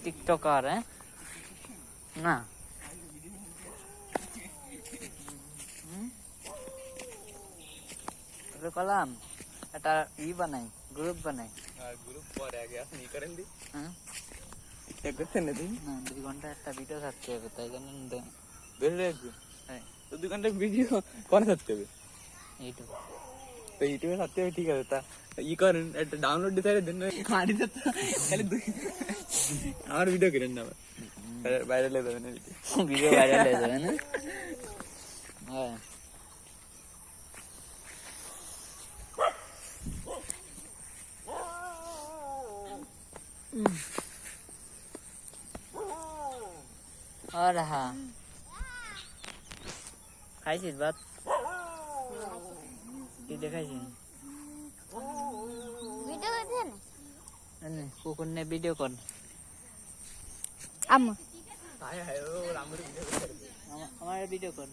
TikToker না column একটা বানাই গ্রুপ বানাই গ্রুপ পরে আগে আপনি করেন দি হ্যাঁ না 2 ঘন্টা একটা ভিডিও থাকতে হবে তাই জন্য হ্যাঁ তো 2 ঘন্টা ভিডিও কোন থাকতে হবে ইউটিউব তো ইউটিউবে থাকতে হবে ঠিক আছে তা করেন একটা ডাউনলোড দিতে দেন খালি আমার ভিডিও করেন না ভাইরাল হয়ে যাবে না ভিডিও ভাইরাল হয়ে যাবে না হ্যাঁ और हाँ খাইছিস ভাত কি দেখাইছিস ভিডিও করছেন না কুকুর নে ভিডিও কর আম্মু হায় হায় ও আমার ভিডিও করে আমার ভিডিও কর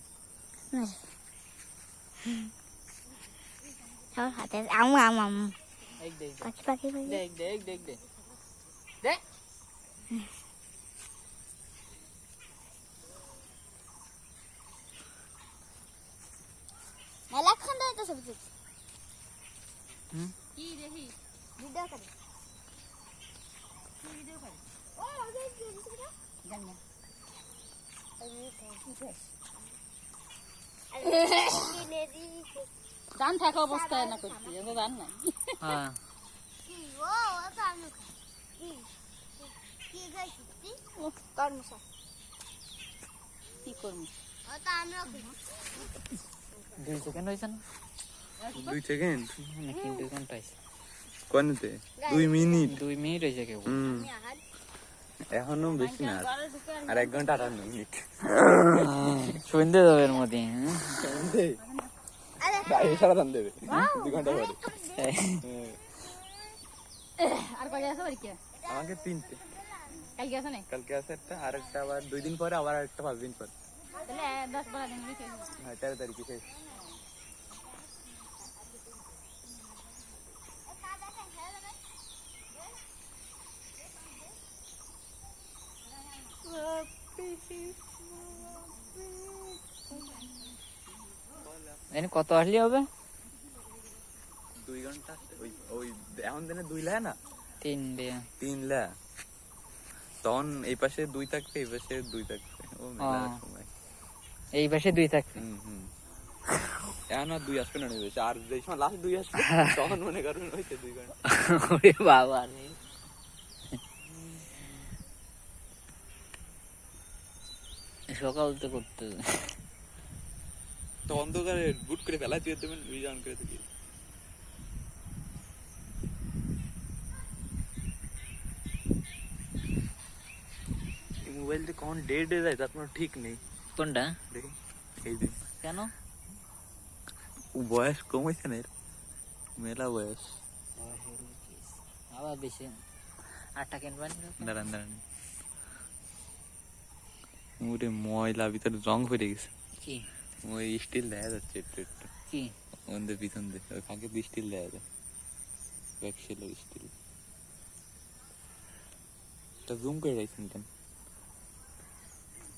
সব হাতে আম্মু আম্মু দেখ দেখ পাখি পাখি পাখি দেখ দেখ দেখ দেখ দেখ মেলাক্ষণ ধরে তো সবজি কি দেখি ভিডিও করে কি ভিডিও করে ও ওই যে ভিডিও জানি না জান থাকা অবস্থায় না করছি আমি জান না হ্যাঁ কি ও তো আমি কি কি গাইছি তরমুজা কি করবো ও তো আমি 2 সেকেন্ড হইছে না 2 সেকেন্ড নাকি 2 ঘন্টা হইছে কোনতে 2 মিনিট 2 মিনিট হইছে কেবল এখনো বেশি না আর 1 ঘন্টা 58 মিনিট সন্ধ্যে যাবে এর মধ্যে ভাই সারা দাম দেবে 2 ঘন্টা পরে আর কয়টা আছে বাড়ি কে আমাকে 3টে কালকে আছে না কালকে আছে একটা আর একটা আবার 2 দিন পরে আবার একটা 5 দিন পরে তাহলে 10-12 দিন লিখে হ্যাঁ 13 তারিখে শেষ এনে কত আসলি হবে 2 ঘন্টা ওই এখন দিনে 2 লা না 3 দিয়ে 3 লা তখন এই পাশে 2 থাকবে এই পাশে 2 থাকবে ও মেলা সময় এই পাশে 2 থাকবে এখন আর 2 আসবে না হয়েছে আর যেই সময় লাস্ট 2 আসবে তখন মনে করুন হয়েছে 2 ঘন্টা ওরে বাবা রে সকাল তো করতে তো অন্ধকারে বুট করে ফেলা দিয়ে দেবেন রিজার্ন করে দিই মোবাইল দিয়ে কখন ডেট হয়ে যায় তার কোনো ঠিক নেই কোনটা দেখি এই যে কেন বয়স কম হয়েছে না এর মেলা বয়স আবার বেশি 8টা কিনবেন দাঁড়ান দাঁড়ান ওরে ময়লা ভিতরে রং পড়ে গেছে কি ওই স্টিল দেখা যাচ্ছে একটু একটু কি ওদের পিছন দিয়ে ওই ফাঁকে দিয়ে স্টিল দেখা যায় ব্যাকশেলের স্টিল এটা জুম করে রাখছেন কেন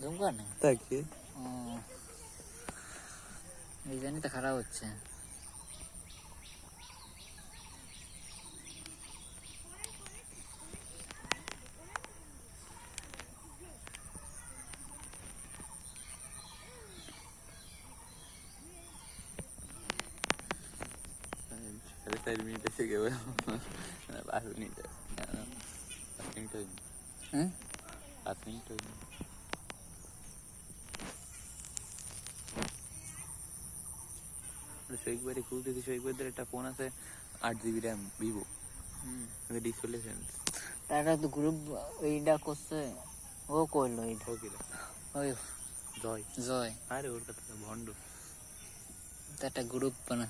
জুম কর না তাই কি এই জানি তো খারাপ হচ্ছে সাড়ে 4 মিনিট এসে গেল 5 মিনিট 5 মিনিট হয়নি হ্যাঁ 5 মিনিট হয়নি শৈকবারে খুলতেছি শৈকবাদের একটা ফোন আছে 8 GB RAM Vivo display sense তারা তো গ্রুপ এইটা করছে ও করলো এইটা ওই জয় জয় আরে ওর কথা ভন্ড একটা গ্রুপ বানা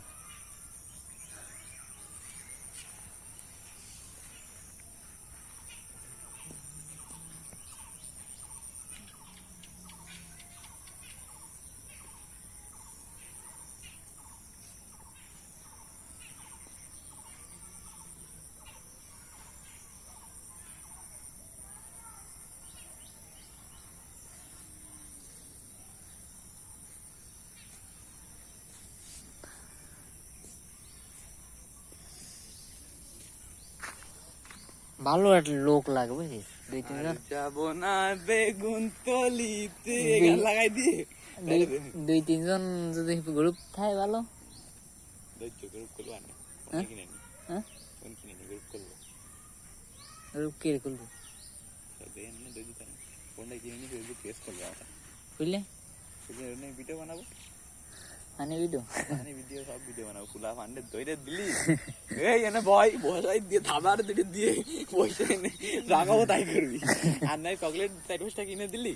ভালো একটা লোক লাগে বুঝিস, 2-3 জন। যাব না বেগুন তলিতে গান লাগাই দিয়ে 2-3 জন যদি গ্রুপ থাকে ভালো। ধৈর্য গ্রুপ করবো না হ্যাঁ? কিনে নি হ্যাঁ, ফোন কিনে নি গ্রুপ করবো গ্রুপ কে করবো? দেখেন না ধৈর্য তাই ফোনটা কিনে নি ফেসবুক পেজ করবো আমরা বুঝলে ভিডিও বানাবো মানে ভিডিও মানে ভিডিও সব ভিডিও বানাবো কুলা ফান্ডে ধরে দিলি এই এনে ভয় বসাই দিয়ে থাবার দুটো দিয়ে পয়সা এনে রাখাবো তাই করবি আর নাই চকলেট 4-5টা কিনে দিলি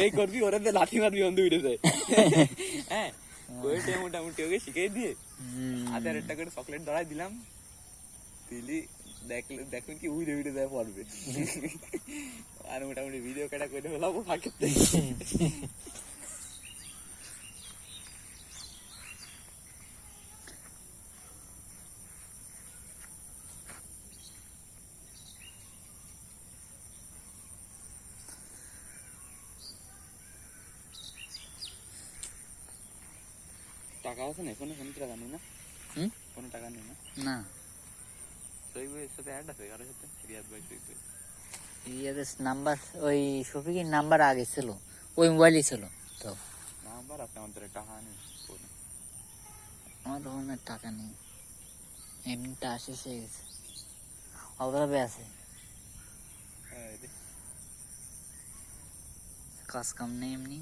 এই করবি ওরা দিয়ে লাঠি মারবি বন্ধু উঠেছে হ্যাঁ কইটে মোটামুটি ওকে শিখিয়ে দিয়ে হাতে আর একটা করে চকলেট ধরাই দিলাম দিলি দেখবেন কি উইডে উইডে দেয় পড়বে আর মোটামুটি ভিডিও কাটা করে ফেলাবো ফাঁকে টাকা আছে না ফোনে টাকা নেই না কোনো টাকা নেই না না। সেই বইয়ের সাথে অ্যাড আছে কারোর সাথে রিয়াদ ভাই তুই ইয়াদের নাম্বার, ওই শফিকের নাম্বার আগে ছিল, ওই মোবাইলই ছিল তো। নাম্বার আছে আমাদের টাকা নেই ফোনে আমার ফোনে টাকা নেই, এমনিটা শেষ হয়ে গেছে, অভাবে আছে, কাজ কাম নেই এমনি।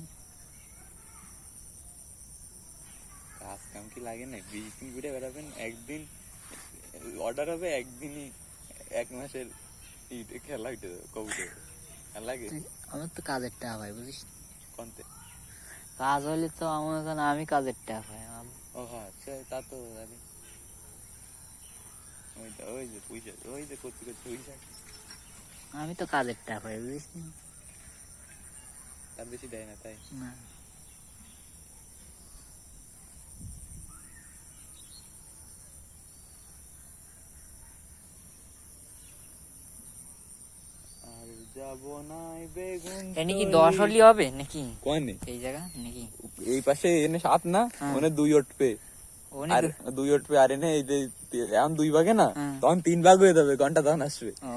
কাজ কাম কি লাগে না 20 দিন ঘুরে বেড়াবেন একদিন অর্ডার হবে একদিনই 1 মাসের খেলা হইতে কবুতর লাগে। আমার তো কাজের টাকা ভাই বুঝিস, কোনতে কাজ হলে তো আমার এখানে আমি কাজের টাকা পাই। ও হ্যাঁ তা তো জানি ওইটা ওই যে পয়সা ওই যে করতে করতে পয়সা আমি তো কাজের টাকা পাই বুঝিস তার বেশি দেয় না তাই না। আর যাব না বেগুন এনে কি 10 হলি হবে নাকি কোন এই জায়গা নাকি? এই পাশে এনে 7 না মানে 2 উঠবে ওনে আর 2 উঠবে আর এনে এই যে এখন 2 ভাগে না হ্যাঁ। তখন 3 ভাগ হয়ে যাবে ঘন্টা তখন আসবে ও,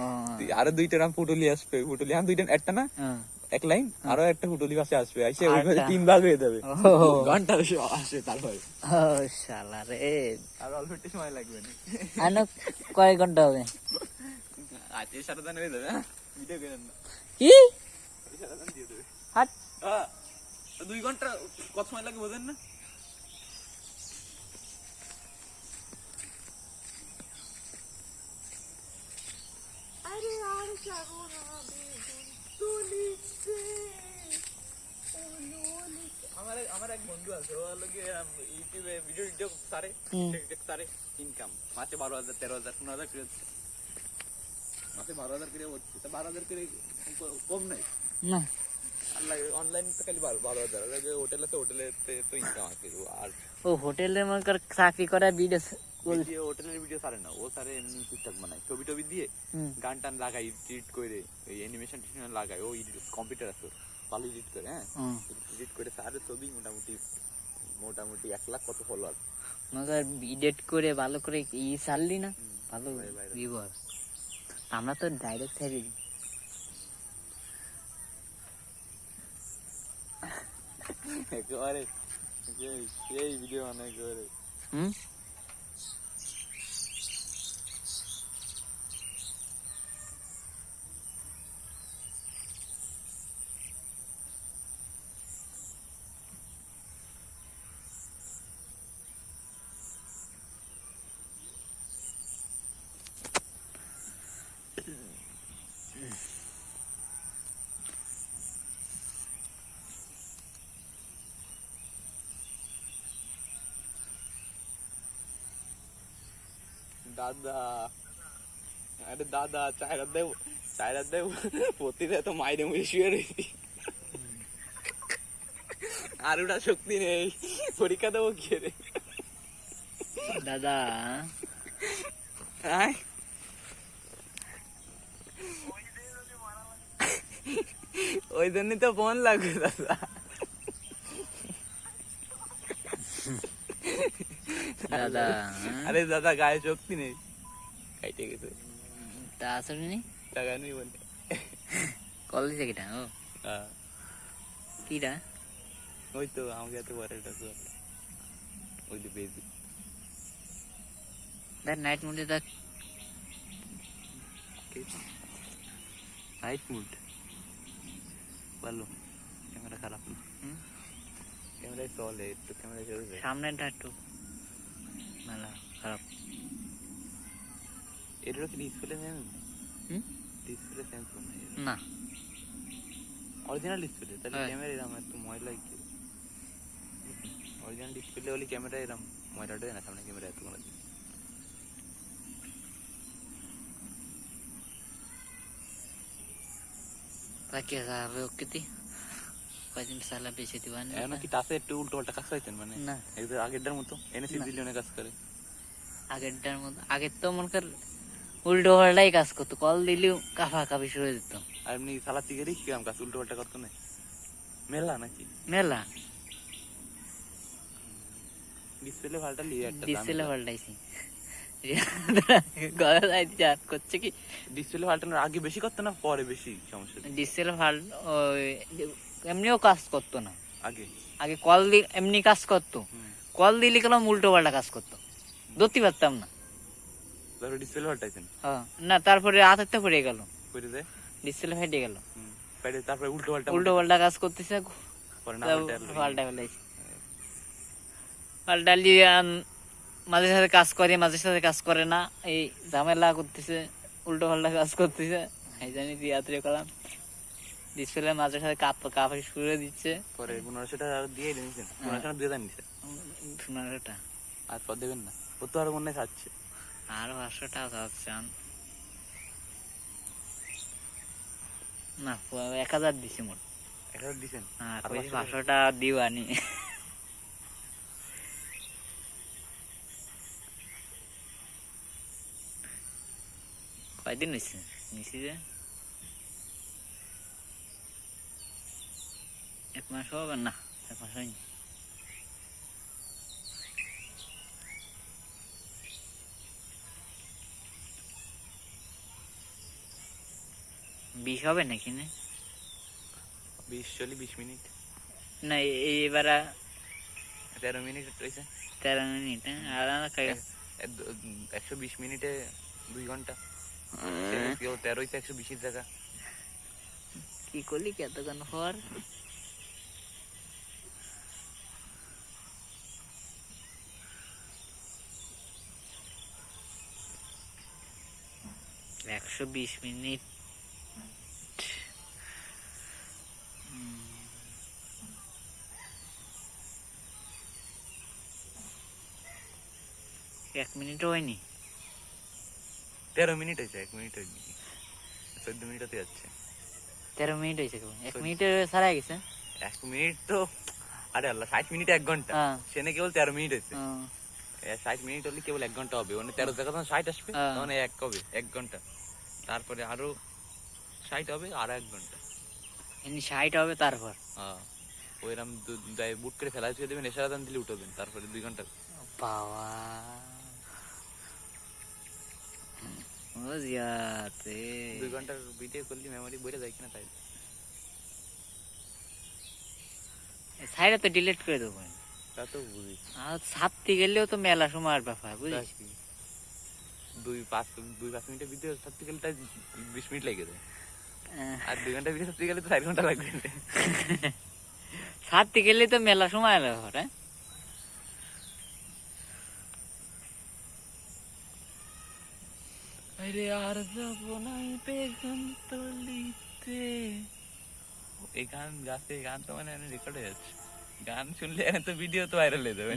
আরো 2টা রাম ফুটুলি আসবে ফুটুলি এখন 2টা একটা না হ্যাঁ। এক লাইন আরো একটা ফুটুলি পাশে আসবে এসে ওই আরেকটা। 3 ভাগ হয়ে যাবে ও, ঘন্টা আসবে তারপরে ও শালা রে, আর অল্প একটু সময় লাগবে না আনো কয় ঘন্টা হবে? আজকে সারাদিন হয়ে যাবে হ্যাঁ ভিডিও করেন না কি সারাদিন দিয়ে দেবে হাট, হ্যাঁ 2 ঘন্টা কত সময় লাগে বোঝেন না আরে আর যাবো না বেগুন তুলিতে আমার এক বন্ধু আছে ও হলো কি ইউটিউবে ভিডিও সারে সারে ইনকাম মাসে 12,000 13,000 15,000 করে মাসে 12,000 করে হচ্ছে তা 12,000 করে কম নাই না আল্লাহ অনলাইন তো খালি 12,000 আর হোটেল আছে হোটেলেতে তো ইনকাম আছে আর ও হোটেলে মনে কর চাকরি করা ভিডিও ভিডিও হোটেলের ভিডিও সারে না ও সারে এমনি টুকটাক বানায় ছবি টবি দিয়ে গান টান লাগাই এডিট করে এই অ্যানিমেশন টেশন লাগায় ও কম্পিউটার আছে ভালো এডিট করে হ্যাঁ এডিট করে সারে ছবি মোটামুটি 1 লাখ কত ফলোয়ার মনে এডিট করে ভালো করে ছাড়লি না ভালো ভিউয়ার। আমরা তো ডাইরেক্ট ছাড়ি একেবারে এই ভিডিও বানায় একেবারে দাদা আরে দাদা চায়রা দেব প্রতিটা তো মাইরে মুড়ে শুয়ে রয়েছি আর ওটা শক্তি নেই পরীক্ষা দেবো কি রে দাদা। ওই জন্যই তো ফোন লাগবে দাদা দাদা আরে দাদা গায়ে শক্তি নেই কাইটে গেছে তা আসলে নি টাকা নেই বলে কল দিছে কিটা ও হ্যাঁ, কিটা ওই তো আমাকে এত বড় একটা তো ওই যে বেবি দেখ নাইট মোডে দেখ নাইট মুড ভালো ক্যামেরা খারাপ না হুম? ক্যামেরায় চলে একটু ক্যামেরায় চলবে সামনেটা একটু মেলা খারাপ এটারও কি ডিসপ্লে সেন্স হুম? ডিসপ্লে সেন্স না অরিজিনাল ডিসপ্লে তাহলে হ্যাঁ। ক্যামেরা এরকম একটু ময়লা কি অরিজিনাল ডিসপ্লে হলে ক্যামেরা এরকম ময়লাটা না সামনে ক্যামেরা এত কোনো তাকে যাবে কিতি কয়দিন সালা বেশি দিবান এখন কি টাচে একটু উল্টো পাল্টা কাজ পাইতেন মানে না একদম আগেরটার মতো এনএসি না। বিলিয়নে কাজ করে আগেরটার মতো আগের তো মনে কর উল্টো পাল্টাই কাজ করতো কল দিলেও কাফা কাফি শুরু দিত আর এমনি সালাদ থেকে কি কাম কাজ উল্টো পাল্টা করতো না মেলা নাকি মেলা ডিসপ্লে পাল্টা লিয়ে একটা ডিসেলে পাল্টাইছি গলা যাইতে আর করছে কি ডিসপ্লে পাল্টানোর আগে বেশি করতো না পরে বেশি সমস্যা ডিসেলে ওই এমনিও কাজ করতো না আগে আগে কল দি এমনি কাজ করতো হুম। কল দিলে গেলাম উল্টো পাল্টা কাজ করতো ধরতে পারতাম না তারপরে ডিসপ্লে পাল্টাইছেন হ্যাঁ না তারপরে হাতে পড়ে গেল করে দেয় ডিসেলে ফেটে গেল তারপরে উল্টো পাল্টা উল্টো পাল্টা কাজ করতেছে পরে না পাল্টা ফেলাইছি পাল্টা নিয়ে মাঝে সাথে কাজ করে মাঝে সাথে কাজ করে না এই ঝামেলা করতেছে উল্টো পাল্টা কাজ করতেছে এই জানি দিয়াত্রে করলাম ডিসপ্লে মাঝে সাথে কাপড় শুরু দিচ্ছে পরে 1500 টাকা দিয়ে দিয়েছেন 1500 টাকা দিয়ে দেন নিছে সোনারটা আর পর দেবেন না ও তো আর মনে খাচ্ছে আর 500 টাকা যাচ্ছে না 1000 দিছি মোট 1000 দিছেন হ্যাঁ আর 500 টাকা দিবানি কয়দিন হয়েছে নিছি যে 1 মাস হবে না 1 মাস হয়নি বিশ হবে নাকি না 20 মিনিট না এবার 13 মিনিট হয়েছে 13 মিনিট আর 120 মিনিটে 2 ঘন্টা 13 হয়েছে 120 টাকা কি করলি কতক্ষণ পর একশো 20 মিনিট এক মিনিটও হয়নি 13 মিনিট হয়েছে 1 মিনিট হয়নি 14 মিনিট হতে যাচ্ছে 13 মিনিট হয়েছে কেবল 1 মিনিটে সারা গেছে 1 মিনিট তো আরে আল্লাহ 60 মিনিট 1 ঘন্টা হ্যাঁ সেনে কেবল 13 মিনিট হয়েছে হ্যাঁ। 60 মিনিট হলে কেবল 1 ঘন্টা হবে মানে 13 জায়গা তখন 60 আসবে হ্যাঁ। তখন 1 হবে 1 ঘন্টা তারপরে আরো 60 হবে আর 1 ঘন্টা এমনি 60 হবে তারপর হ্যাঁ ওইরকম বুট করে ফেলা ছুঁয়ে দেবেন এসারা দাম দিলে উঠবেন তারপরে 2 ঘন্টা বাবা ও জিয়াতে 2 ঘন্টার ভিডিও করলে মেমোরি বইরে যায় কিনা তাই সাইডে তো ডিলিট করে দেবো তা তো বুঝি আর ছাপতে গেলেও তো মেলা সময়ের ব্যাপার বুঝিস 2-5 মিনিটের ভিডিও ছাড়তে গেলে তাই 20 মিনিট লেগে যায় আর 2 ঘন্টা ভিডিও ছাড়তে গেলে তো 4 ঘন্টা লাগবে ছাড়তে গেলে তো মেলা সময় ব্যাপার হ্যাঁ আরে আর যাবো না বেগুন তলিতে এই গান গাছে গান তো মানে রেকর্ড হয়ে যাচ্ছে গান শুনলে তো ভিডিও তো ভাইরাল হয়ে যাবে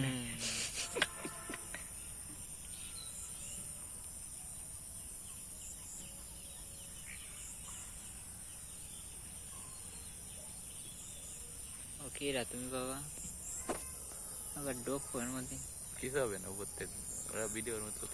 ওকে রা তুমি বাবা আবার ডোক ফোনের মধ্যে কিছু হবে না উপর থেকে ওরা ভিডিওর মতো